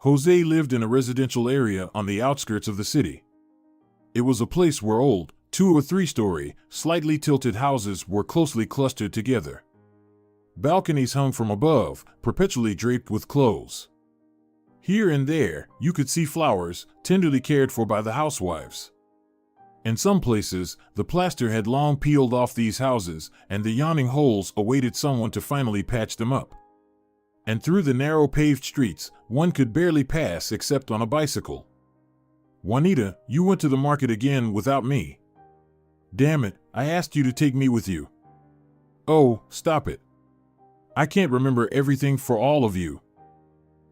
Jose lived in a residential area on the outskirts of the city. It was a place where old, 2- or 3-story, slightly tilted houses were closely clustered together. Balconies hung from above, perpetually draped with clothes. Here and there, you could see flowers, tenderly cared for by the housewives. In some places, the plaster had long peeled off these houses, and the yawning holes awaited someone to finally patch them up. And through the narrow paved streets, one could barely pass except on a bicycle. "Juanita, you went to the market again without me. Damn it, I asked you to take me with you." "Oh, stop it. I can't remember everything for all of you."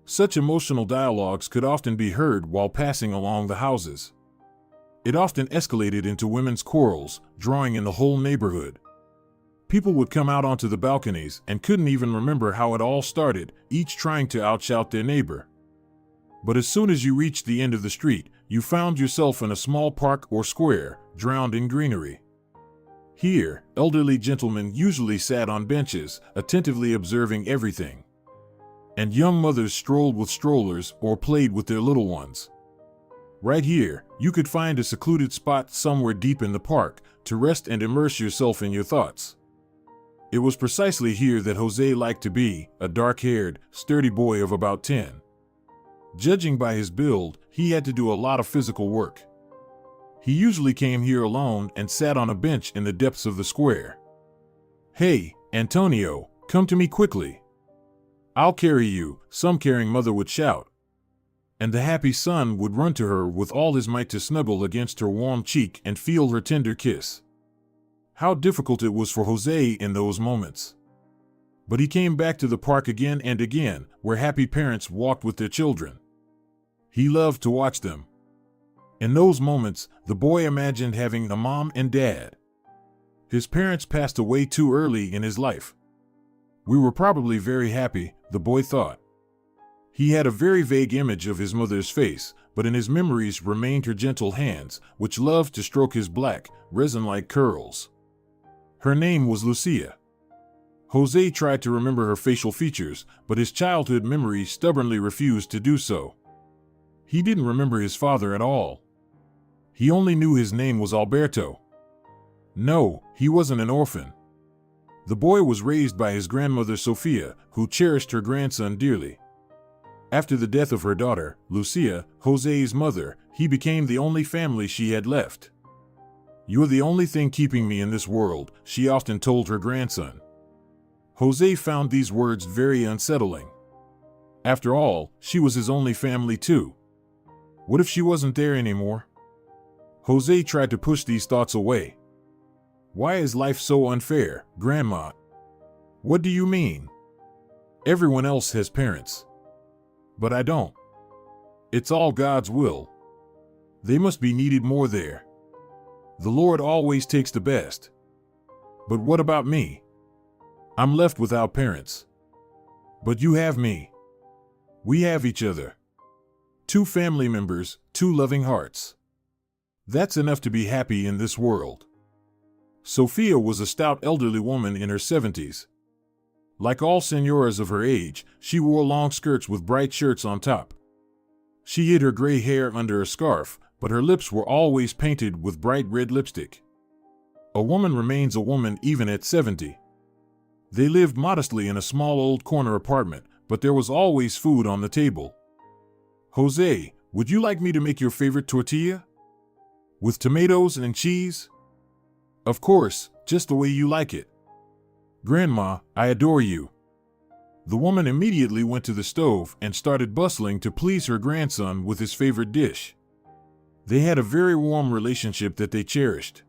Such emotional dialogues could often be heard while passing along the houses. It often escalated into women's quarrels, drawing in the whole neighborhood. People would come out onto the balconies and couldn't even remember how it all started, each trying to outshout their neighbor. But as soon as you reached the end of the street, you found yourself in a small park or square, drowned in greenery. Here, elderly gentlemen usually sat on benches, attentively observing everything. And young mothers strolled with strollers or played with their little ones. Right here, you could find a secluded spot somewhere deep in the park to rest and immerse yourself in your thoughts. It was precisely here that Jose liked to be, a dark-haired, sturdy boy of about 10. Judging by his build, he had to do a lot of physical work. He usually came here alone and sat on a bench in the depths of the square. "Hey, Antonio, come to me quickly. I'll carry you," some caring mother would shout. And the happy son would run to her with all his might to snuggle against her warm cheek and feel her tender kiss. How difficult it was for Jose in those moments. But he came back to the park again and again, where happy parents walked with their children. He loved to watch them. In those moments, the boy imagined having a mom and dad. His parents passed away too early in his life. We were probably very happy, the boy thought. He had a very vague image of his mother's face, but in his memories remained her gentle hands, which loved to stroke his black, resin-like curls. Her name was Lucia. Jose tried to remember her facial features, but his childhood memory stubbornly refused to do so. He didn't remember his father at all. He only knew his name was Alberto. No, he wasn't an orphan. The boy was raised by his grandmother Sofia, who cherished her grandson dearly. After the death of her daughter, Lucia, Jose's mother, he became the only family she had left. "You're the only thing keeping me in this world," she often told her grandson. Jose found these words very unsettling. After all, she was his only family too. What if she wasn't there anymore? Jose tried to push these thoughts away. "Why is life so unfair, Grandma?" "What do you mean? Everyone else has parents. But I don't. It's all God's will. They must be needed more there. The Lord always takes the best. But what about me? I'm left without parents. But you have me. We have each other. 2 family members, 2 loving hearts. That's enough to be happy in this world." Sofia was a stout elderly woman in her 70s. Like all senoras of her age, she wore long skirts with bright shirts on top. She hid her gray hair under a scarf, but her lips were always painted with bright red lipstick. A woman remains a woman even at 70. They lived modestly in a small old corner apartment, but there was always food on the table. "Jose, would you like me to make your favorite tortilla? With tomatoes and cheese?" "Of course, just the way you like it." "Grandma, I adore you." The woman immediately went to the stove and started bustling to please her grandson with his favorite dish. They had a very warm relationship that they cherished.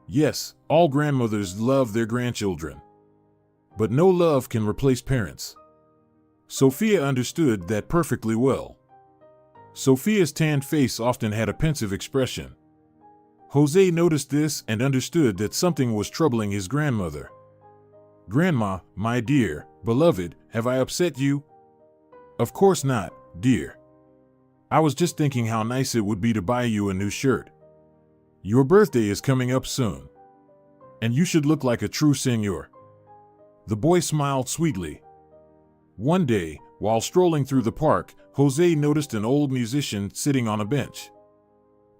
Yes, all grandmothers love their grandchildren. But no love can replace parents. Sofia understood that perfectly well. Sofia's tanned face often had a pensive expression. Jose noticed this and understood that something was troubling his grandmother. "Grandma, my dear, beloved, have I upset you?" "Of course not, dear. I was just thinking how nice it would be to buy you a new shirt. Your birthday is coming up soon. And you should look like a true senor." The boy smiled sweetly. One day, while strolling through the park, Jose noticed an old musician sitting on a bench.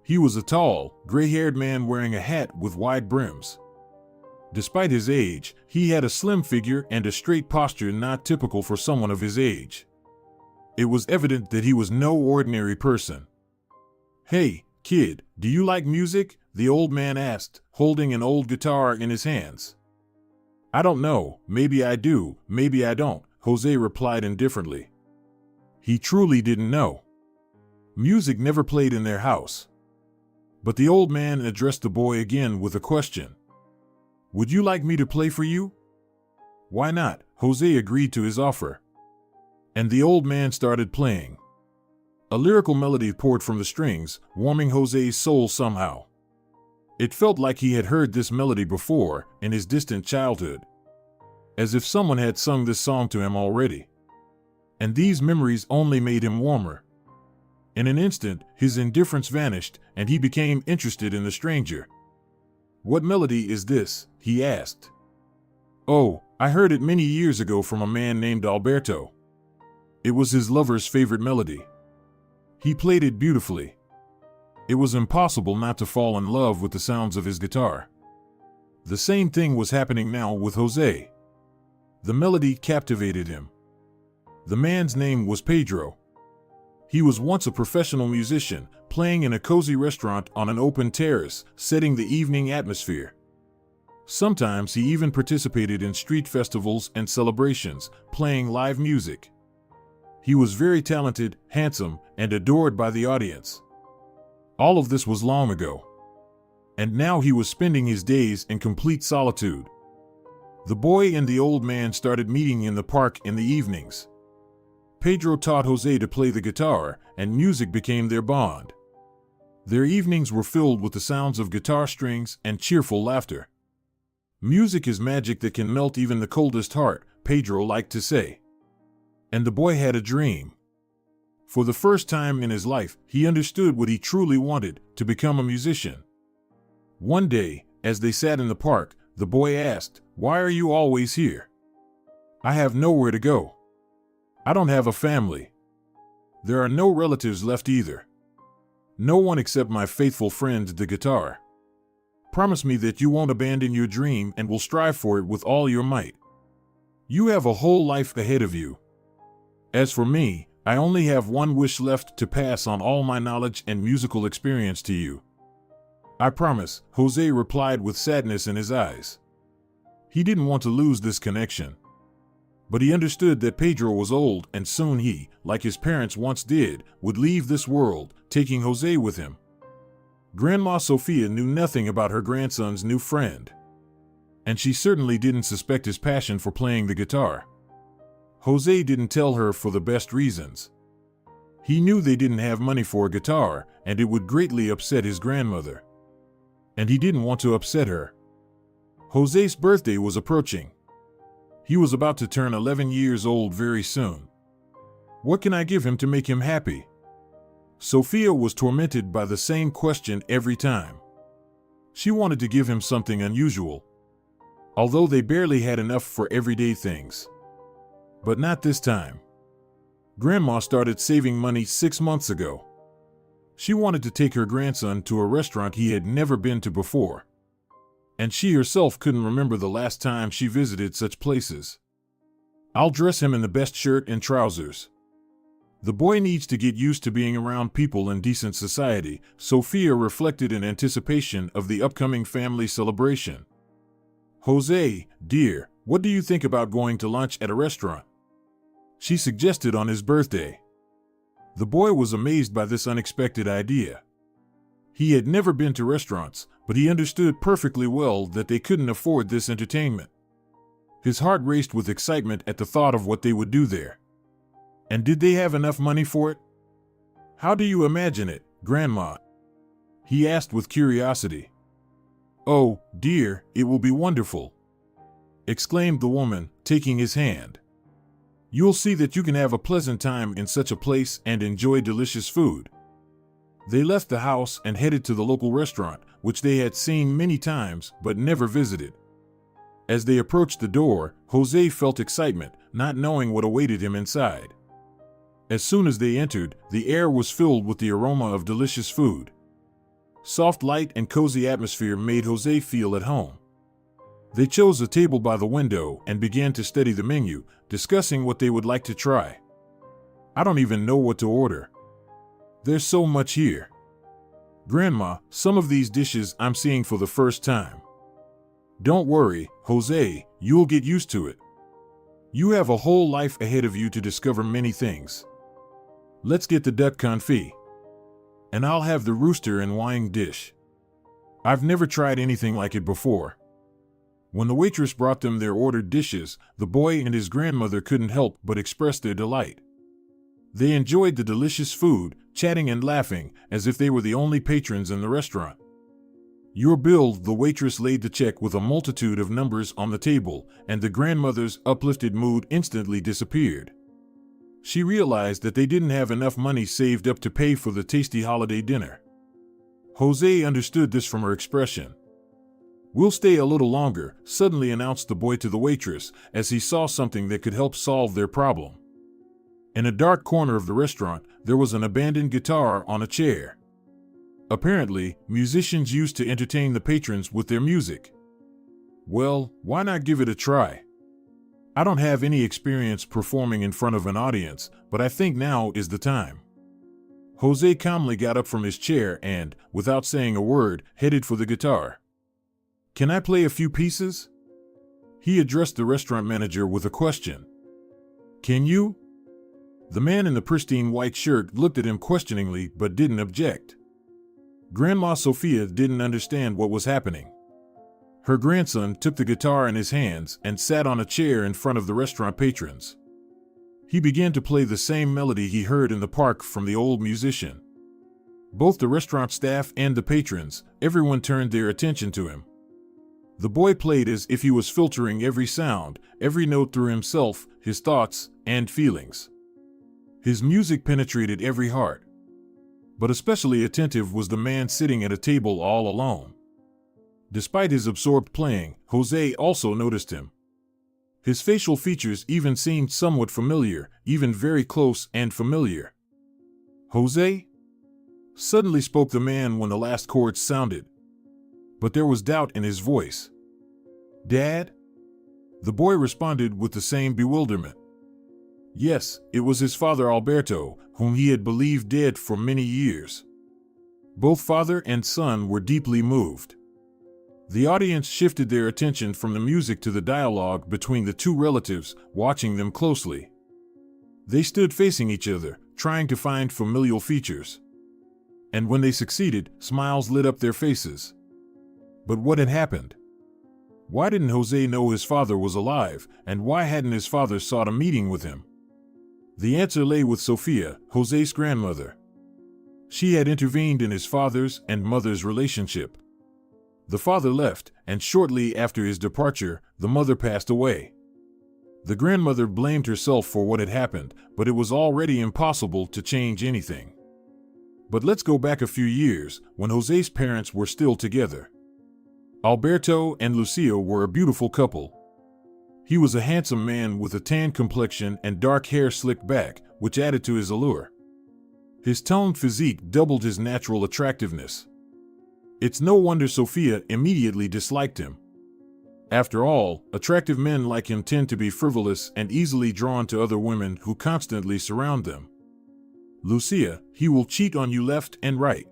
He was a tall, gray-haired man wearing a hat with wide brims. Despite his age, he had a slim figure and a straight posture not typical for someone of his age. It was evident that he was no ordinary person. "Hey, kid, do you like music?" the old man asked, holding an old guitar in his hands. "I don't know, maybe I do, maybe I don't," Jose replied indifferently. He truly didn't know. Music never played in their house. But the old man addressed the boy again with a question. "Would you like me to play for you?" "Why not?" Jose agreed to his offer. And the old man started playing. A lyrical melody poured from the strings, warming Jose's soul somehow. It felt like he had heard this melody before, in his distant childhood. As if someone had sung this song to him already. And these memories only made him warmer. In an instant, his indifference vanished, and he became interested in the stranger. "What melody is this?" he asked. "Oh, I heard it many years ago from a man named Alberto." It was his lover's favorite melody. He played it beautifully. It was impossible not to fall in love with the sounds of his guitar. The same thing was happening now with Jose. The melody captivated him. The man's name was Pedro. He was once a professional musician, playing in a cozy restaurant on an open terrace, setting the evening atmosphere. Sometimes he even participated in street festivals and celebrations, playing live music. He was very talented, handsome, and adored by the audience. All of this was long ago. And now he was spending his days in complete solitude. The boy and the old man started meeting in the park in the evenings. Pedro taught Jose to play the guitar, and music became their bond. Their evenings were filled with the sounds of guitar strings and cheerful laughter. "Music is magic that can melt even the coldest heart," Pedro liked to say. And the boy had a dream. For the first time in his life, he understood what he truly wanted, to become a musician. One day, as they sat in the park, the boy asked, "Why are you always here?" "I have nowhere to go. I don't have a family. There are no relatives left either. No one except my faithful friend, the guitar. Promise me that you won't abandon your dream and will strive for it with all your might. You have a whole life ahead of you. As for me, I only have one wish left, to pass on all my knowledge and musical experience to you." "I promise," Jose replied with sadness in his eyes. He didn't want to lose this connection. But he understood that Pedro was old, and soon he, like his parents once did, would leave this world, taking Jose with him. Grandma Sofia knew nothing about her grandson's new friend. And she certainly didn't suspect his passion for playing the guitar. Jose didn't tell her for the best reasons. He knew they didn't have money for a guitar, and it would greatly upset his grandmother. And he didn't want to upset her. Jose's birthday was approaching. He was about to turn 11 years old very soon. What can I give him to make him happy? Sofia was tormented by the same question every time. She wanted to give him something unusual, although they barely had enough for everyday things. But not this time. Grandma started saving money 6 months ago. She wanted to take her grandson to a restaurant he had never been to before. And she herself couldn't remember the last time she visited such places. "I'll dress him in the best shirt and trousers. The boy needs to get used to being around people in decent society," Sofia reflected in anticipation of the upcoming family celebration. "Jose, dear, what do you think about going to lunch at a restaurant?" she suggested on his birthday. The boy was amazed by this unexpected idea. He had never been to restaurants, but he understood perfectly well that they couldn't afford this entertainment. His heart raced with excitement at the thought of what they would do there. And did they have enough money for it? "How do you imagine it, Grandma?" he asked with curiosity. "Oh, dear, it will be wonderful," exclaimed the woman, taking his hand. "You'll see that you can have a pleasant time in such a place and enjoy delicious food." They left the house and headed to the local restaurant, which they had seen many times but never visited. As they approached the door, Jose felt excitement, not knowing what awaited him inside. As soon as they entered, the air was filled with the aroma of delicious food. Soft light and cozy atmosphere made Jose feel at home. They chose a table by the window and began to study the menu, discussing what they would like to try. I don't even know what to order. There's so much here. Grandma, some of these dishes I'm seeing for the first time. Don't worry, Jose, you'll get used to it. You have a whole life ahead of you to discover many things. Let's get the duck confit. And I'll have the rooster and wine dish. I've never tried anything like it before. When the waitress brought them their ordered dishes, the boy and his grandmother couldn't help but express their delight. They enjoyed the delicious food, chatting and laughing as if they were the only patrons in the restaurant. Your bill, the waitress laid the check with a multitude of numbers on the table, and the grandmother's uplifted mood instantly disappeared. She realized that they didn't have enough money saved up to pay for the tasty holiday dinner. Jose understood this from her expression. "We'll stay a little longer," suddenly announced the boy to the waitress as he saw something that could help solve their problem. In a dark corner of the restaurant, there was an abandoned guitar on a chair. Apparently, musicians used to entertain the patrons with their music. Well, why not give it a try? I don't have any experience performing in front of an audience, but I think now is the time. Jose calmly got up from his chair and, without saying a word, headed for the guitar. "Can I play a few pieces?" He addressed the restaurant manager with a question. "Can you?" The man in the pristine white shirt looked at him questioningly but didn't object. Grandma Sofia didn't understand what was happening. Her grandson took the guitar in his hands and sat on a chair in front of the restaurant patrons. He began to play the same melody he heard in the park from the old musician. Both the restaurant staff and the patrons, everyone turned their attention to him. The boy played as if he was filtering every sound, every note through himself, his thoughts, and feelings. His music penetrated every heart. But especially attentive was the man sitting at a table all alone. Despite his absorbed playing, Jose also noticed him. His facial features even seemed somewhat familiar, even very close and familiar. "Jose?" suddenly spoke the man when the last chords sounded. But there was doubt in his voice. "Dad?" The boy responded with the same bewilderment. Yes, it was his father Alberto, whom he had believed dead for many years. Both father and son were deeply moved. The audience shifted their attention from the music to the dialogue between the two relatives, watching them closely. They stood facing each other, trying to find familial features. And when they succeeded, smiles lit up their faces. But what had happened? Why didn't Jose know his father was alive, and why hadn't his father sought a meeting with him? The answer lay with Sofia, Jose's grandmother. She had intervened in his father's and mother's relationship. The father left, and shortly after his departure, the mother passed away. The grandmother blamed herself for what had happened, but it was already impossible to change anything. But let's go back a few years, when Jose's parents were still together. Alberto and Lucia were a beautiful couple. He was a handsome man with a tan complexion and dark hair slicked back, which added to his allure. His toned physique doubled his natural attractiveness. It's no wonder Sofia immediately disliked him. After all, attractive men like him tend to be frivolous and easily drawn to other women who constantly surround them. "Lucia, he will cheat on you left and right.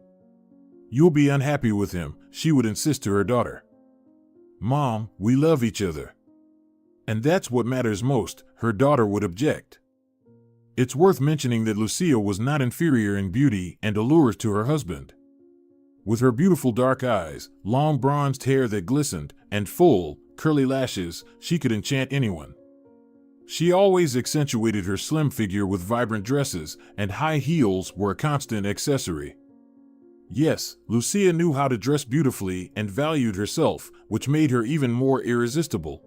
You'll be unhappy with him," she would insist to her daughter. "Mom, we love each other." "And that's what matters most," her daughter would object. It's worth mentioning that Lucia was not inferior in beauty and allure to her husband. With her beautiful dark eyes, long bronzed hair that glistened, and full, curly lashes, she could enchant anyone. She always accentuated her slim figure with vibrant dresses, and high heels were a constant accessory. Yes, Lucia knew how to dress beautifully and valued herself, which made her even more irresistible.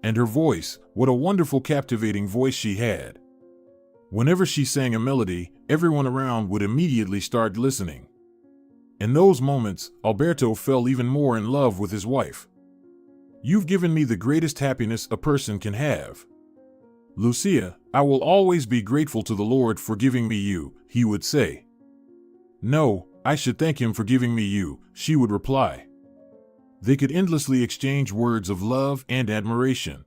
And her voice, what a wonderful captivating voice she had. Whenever she sang a melody, everyone around would immediately start listening. In those moments, Alberto fell even more in love with his wife. "You've given me the greatest happiness a person can have. Lucia, I will always be grateful to the Lord for giving me you, he would say. No, I should thank him for giving me you, she would reply. They could endlessly exchange words of love and admiration.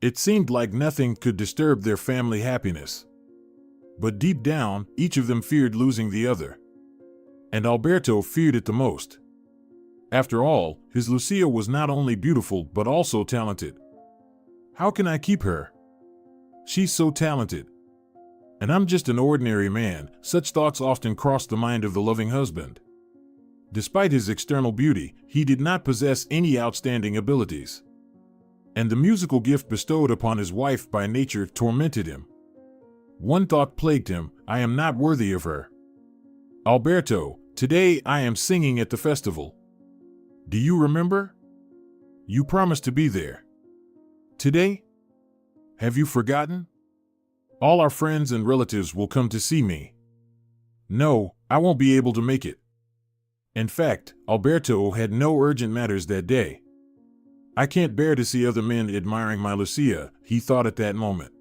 It seemed like nothing could disturb their family happiness. But deep down, each of them feared losing the other. And Alberto feared it the most. After all, his Lucia was not only beautiful but also talented. How can I keep her? She's so talented. And I'm just an ordinary man. Such thoughts often crossed the mind of the loving husband. Despite his external beauty, he did not possess any outstanding abilities. And the musical gift bestowed upon his wife by nature tormented him. One thought plagued him: I am not worthy of her. Alberto, today I am singing at the festival. Do you remember? You promised to be there. Today? Have you forgotten? All our friends and relatives will come to see me. No, I won't be able to make it. In fact, Alberto had no urgent matters that day. I can't bear to see other men admiring my Lucia, he thought at that moment.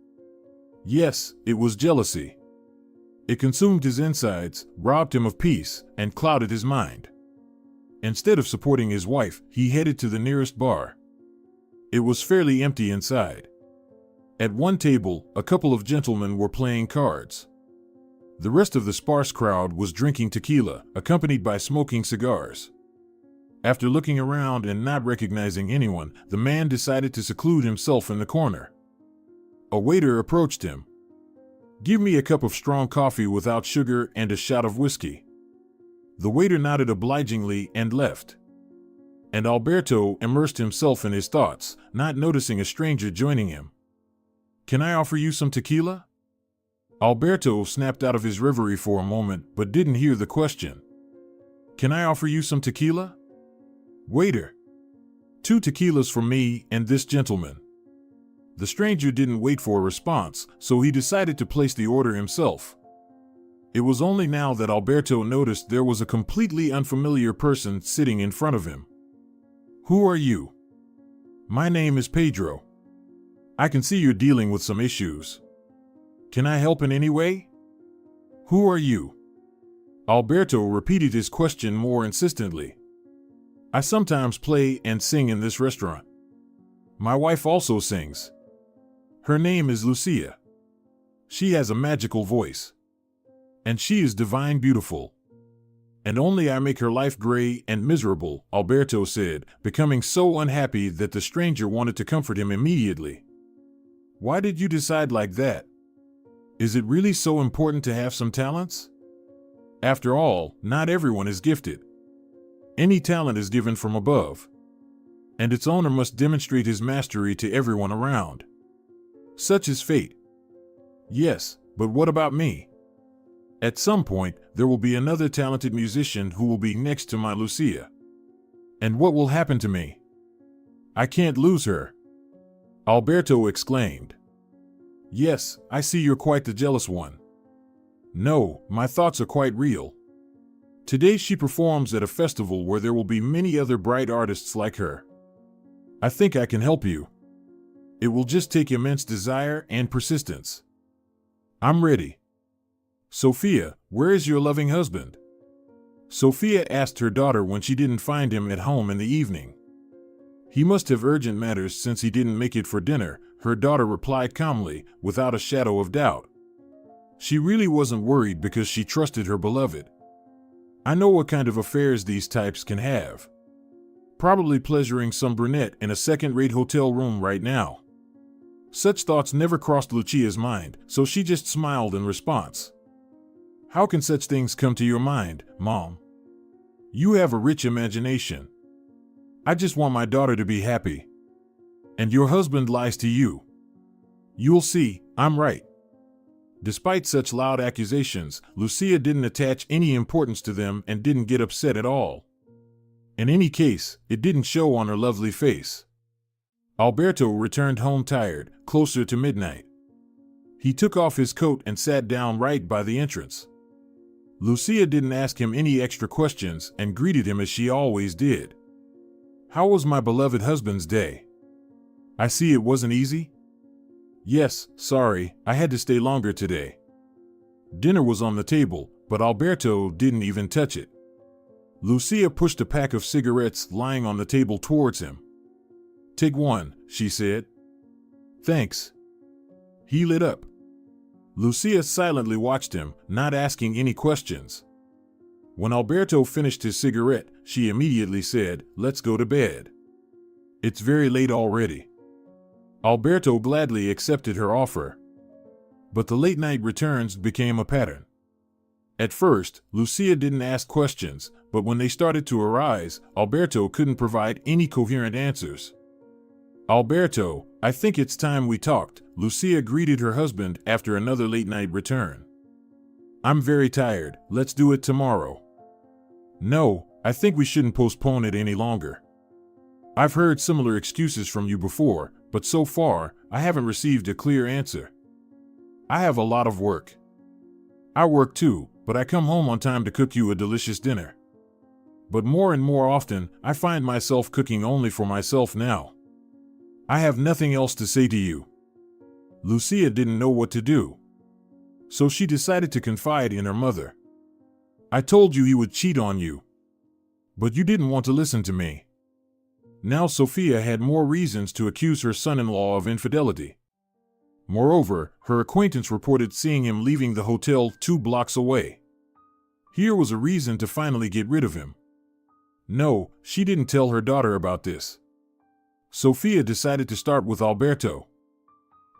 Yes, it was jealousy. It consumed his insides, robbed him of peace, and clouded his mind. Instead of supporting his wife, he headed to the nearest bar. It was fairly empty inside. At one table, a couple of gentlemen were playing cards. The rest of the sparse crowd was drinking tequila, accompanied by smoking cigars. After looking around and not recognizing anyone, the man decided to seclude himself in the corner. A waiter approached him. "Give me a cup of strong coffee without sugar and a shot of whiskey." The waiter nodded obligingly and left. And Alberto immersed himself in his thoughts, not noticing a stranger joining him. "Can I offer you some tequila?" Alberto snapped out of his reverie for a moment, but didn't hear the question. "Can I offer you some tequila?" "Waiter, 2 tequilas for me and this gentleman." The stranger didn't wait for a response, so he decided to place the order himself. It was only now that Alberto noticed there was a completely unfamiliar person sitting in front of him. "Who are you?" "My name is Pedro. I can see you're dealing with some issues. Can I help in any way?" "Who are you?" Alberto repeated his question more insistently. "I sometimes play and sing in this restaurant. My wife also sings. Her name is Lucia. She has a magical voice. And she is divine beautiful. And only I make her life gray and miserable," Alberto said, becoming so unhappy that the stranger wanted to comfort him immediately. "Why did you decide like that? Is it really so important to have some talents? After all, not everyone is gifted. Any talent is given from above. And its owner must demonstrate his mastery to everyone around. Such is fate." "Yes, but what about me? At some point, there will be another talented musician who will be next to my Lucia. And what will happen to me? I can't lose her," Alberto exclaimed. "Yes, I see you're quite the jealous one." "No, my thoughts are quite real. Today she performs at a festival where there will be many other bright artists like her. I think I can help you. It will just take immense desire and persistence. I'm ready." "Sophia, where is your loving husband?" Sophia asked her daughter when she didn't find him at home in the evening. "He must have urgent matters since he didn't make it for dinner," her daughter replied calmly, without a shadow of doubt. She really wasn't worried because she trusted her beloved. "I know what kind of affairs these types can have. Probably pleasuring some brunette in a second-rate hotel room right now." Such thoughts never crossed Lucia's mind, so she just smiled in response. "How can such things come to your mind, Mom? You have a rich imagination. I just want my daughter to be happy. And your husband lies to you. You'll see, I'm right." Despite such loud accusations, Lucia didn't attach any importance to them and didn't get upset at all. In any case, it didn't show on her lovely face. Alberto returned home tired, closer to midnight. He took off his coat and sat down right by the entrance. Lucia didn't ask him any extra questions and greeted him as she always did. "How was my beloved husband's day? I see it wasn't easy?" Yes, sorry, I had to stay longer today. Dinner was on the table, but Alberto didn't even touch it. Lucia pushed a pack of cigarettes lying on the table towards him. Take one, she said. Thanks. He lit up. Lucia silently watched him, not asking any questions. When Alberto finished his cigarette, she immediately said, "Let's go to bed. It's very late already." Alberto gladly accepted her offer. But the late-night returns became a pattern. At first, Lucia didn't ask questions, but when they started to arise, Alberto couldn't provide any coherent answers. "Alberto, I think it's time we talked," Lucia greeted her husband after another late-night return. "I'm very tired, let's do it tomorrow." "No, I think we shouldn't postpone it any longer. I've heard similar excuses from you before, but so far, I haven't received a clear answer. I have a lot of work. I work too, but I come home on time to cook you a delicious dinner. But more and more often, I find myself cooking only for myself now. I have nothing else to say to you." Lucia didn't know what to do. So she decided to confide in her mother. "I told you he would cheat on you. But you didn't want to listen to me." Now Sophia had more reasons to accuse her son-in-law of infidelity. Moreover, her acquaintance reported seeing him leaving the hotel 2 blocks away. Here was a reason to finally get rid of him. No, she didn't tell her daughter about this. Sophia decided to start with Alberto.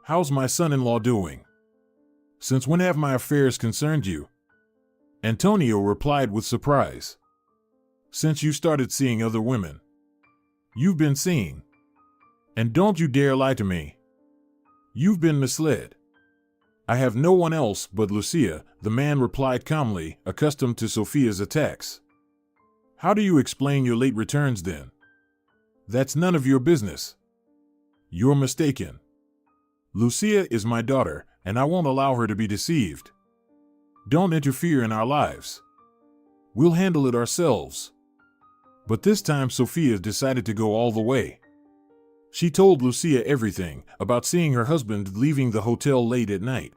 "How's my son-in-law doing? Since when have my affairs concerned you?" Antonio replied with surprise. "Since you started seeing other women. You've been seeing. And don't you dare lie to me. You've been misled." "I have no one else but Lucia," the man replied calmly, accustomed to Sophia's attacks. "How do you explain your late returns then?" "That's none of your business." "You're mistaken. Lucia is my daughter, and I won't allow her to be deceived. Don't interfere in our lives. We'll handle it ourselves." But this time Sophia decided to go all the way. She told Lucia everything about seeing her husband leaving the hotel late at night.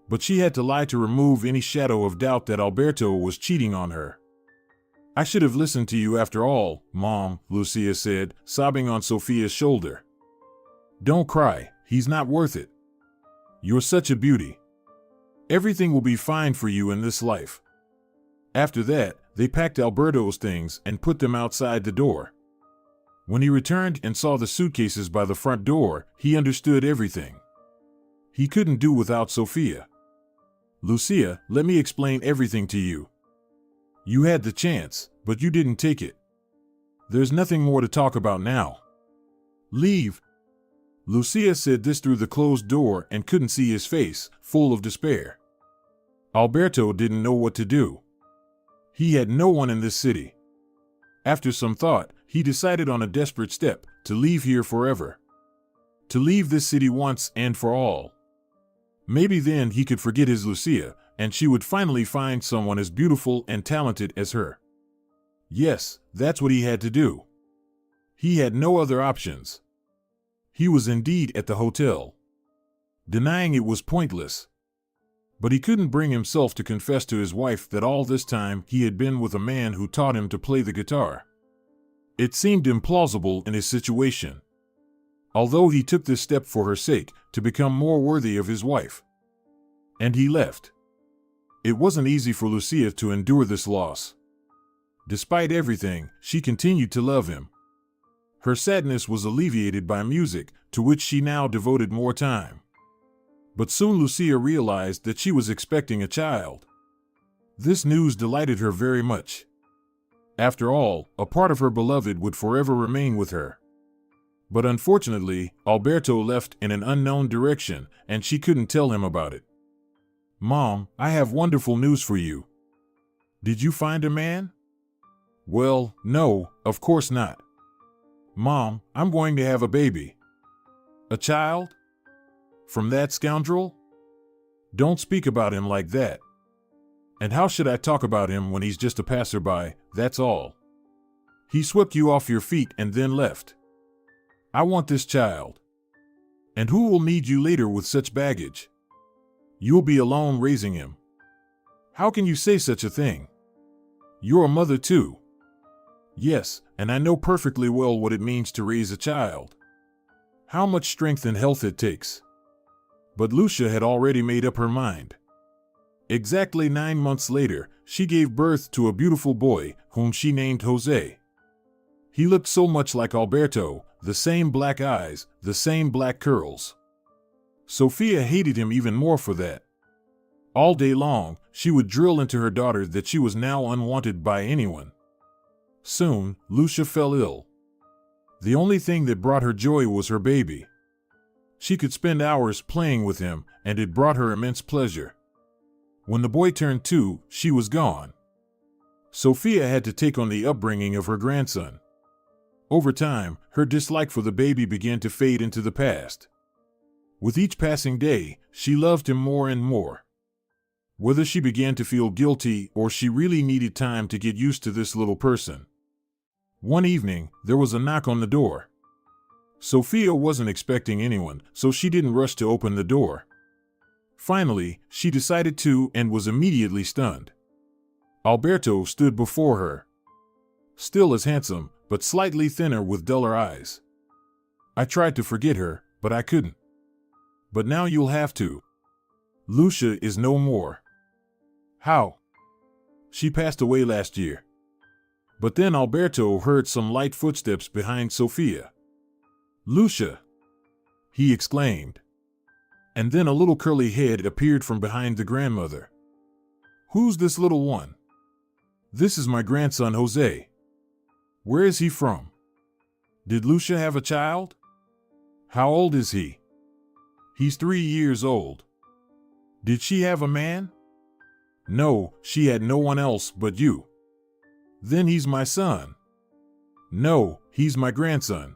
But she had to lie to remove any shadow of doubt that Alberto was cheating on her. "I should have listened to you after all, Mom," Lucia said, sobbing on Sophia's shoulder. "Don't cry, he's not worth it. You're such a beauty. Everything will be fine for you in this life." After that, they packed Alberto's things and put them outside the door. When he returned and saw the suitcases by the front door, he understood everything. He couldn't do without Sophia. "Lucia, let me explain everything to you. You had the chance, but you didn't take it. There's nothing more to talk about now. Leave." Lucia said this through the closed door and couldn't see his face, full of despair. Alberto didn't know what to do. He had no one in this city. After some thought, he decided on a desperate step, to leave here forever. To leave this city once and for all. Maybe then he could forget his Lucia, and she would finally find someone as beautiful and talented as her. Yes, that's what he had to do. He had no other options. He was indeed at the hotel. Denying it was pointless. But he couldn't bring himself to confess to his wife that all this time he had been with a man who taught him to play the guitar. It seemed implausible in his situation. Although he took this step for her sake, to become more worthy of his wife. And he left. It wasn't easy for Lucia to endure this loss. Despite everything, she continued to love him. Her sadness was alleviated by music, to which she now devoted more time. But soon Lucia realized that she was expecting a child. This news delighted her very much. After all, a part of her beloved would forever remain with her. But unfortunately, Alberto left in an unknown direction, and she couldn't tell him about it. "Mom, I have wonderful news for you. Did you find a man?" "Well, no, of course not. Mom, I'm going to have a baby." "A child? From that scoundrel?" "Don't speak about him like that. And how should I talk about him when he's just a passerby, that's all. He swept you off your feet and then left. I want this child. And who will need you later with such baggage? You'll be alone raising him. How can you say such a thing? You're a mother too. Yes, and I know perfectly well what it means to raise a child. How much strength and health it takes. But Lucia had already made up her mind. Exactly 9 months later, she gave birth to a beautiful boy, whom she named Jose. He looked so much like Alberto, the same black eyes, the same black curls. Sophia hated him even more for that. All day long, she would drill into her daughter that she was now unwanted by anyone. Soon, Lucia fell ill. The only thing that brought her joy was her baby. She could spend hours playing with him, and it brought her immense pleasure. When the boy turned 2, she was gone. Sophia had to take on the upbringing of her grandson. Over time, her dislike for the baby began to fade into the past. With each passing day, she loved him more and more. Whether she began to feel guilty or she really needed time to get used to this little person. One evening, there was a knock on the door. Sophia wasn't expecting anyone, so she didn't rush to open the door. Finally, she decided to and was immediately stunned. Alberto stood before her. Still as handsome, but slightly thinner with duller eyes. I tried to forget her, but I couldn't. But now you'll have to. Lucia is no more. How? She passed away last year. But then Alberto heard some light footsteps behind Sophia. Lucia! He exclaimed. And then a little curly head appeared from behind the grandmother. Who's this little one? This is my grandson Jose. Where is he from? Did Lucia have a child? How old is he? He's 3 years old. Did she have a man? No, she had no one else but you. Then he's my son. No, he's my grandson.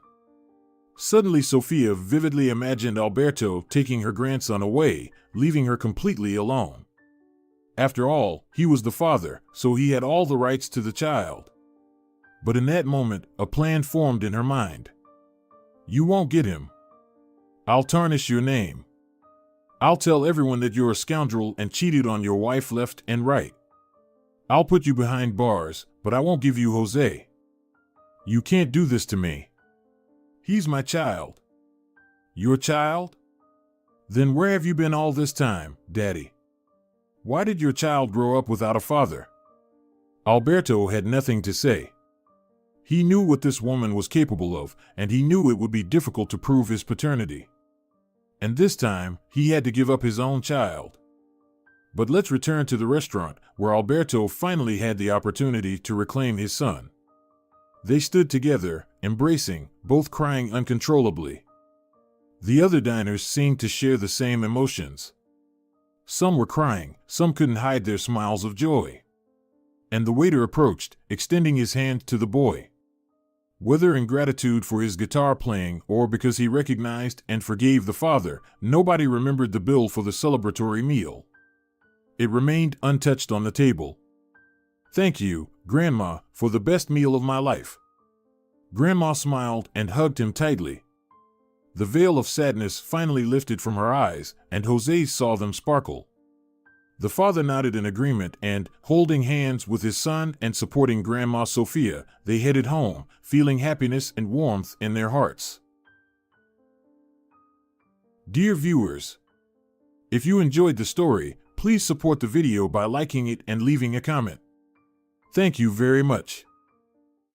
Suddenly Sophia vividly imagined Alberto taking her grandson away, leaving her completely alone. After all, he was the father, so he had all the rights to the child. But in that moment, a plan formed in her mind. You won't get him. I'll tarnish your name. I'll tell everyone that you're a scoundrel and cheated on your wife left and right. I'll put you behind bars, but I won't give you Jose. You can't do this to me. He's my child. Your child? Then where have you been all this time, Daddy? Why did your child grow up without a father? Alberto had nothing to say. He knew what this woman was capable of, and he knew it would be difficult to prove his paternity. And this time, he had to give up his own child. But let's return to the restaurant, where Alberto finally had the opportunity to reclaim his son. They stood together, embracing, both crying uncontrollably. The other diners seemed to share the same emotions. Some were crying, some couldn't hide their smiles of joy. And the waiter approached, extending his hand to the boy. Whether in gratitude for his guitar playing or because he recognized and forgave the father, nobody remembered the bill for the celebratory meal. It remained untouched on the table. Thank you, Grandma, for the best meal of my life. Grandma smiled and hugged him tightly. The veil of sadness finally lifted from her eyes, and Jose saw them sparkle. The father nodded in agreement and, holding hands with his son and supporting Grandma Sophia, they headed home, feeling happiness and warmth in their hearts. Dear viewers, if you enjoyed the story, please support the video by liking it and leaving a comment. Thank you very much.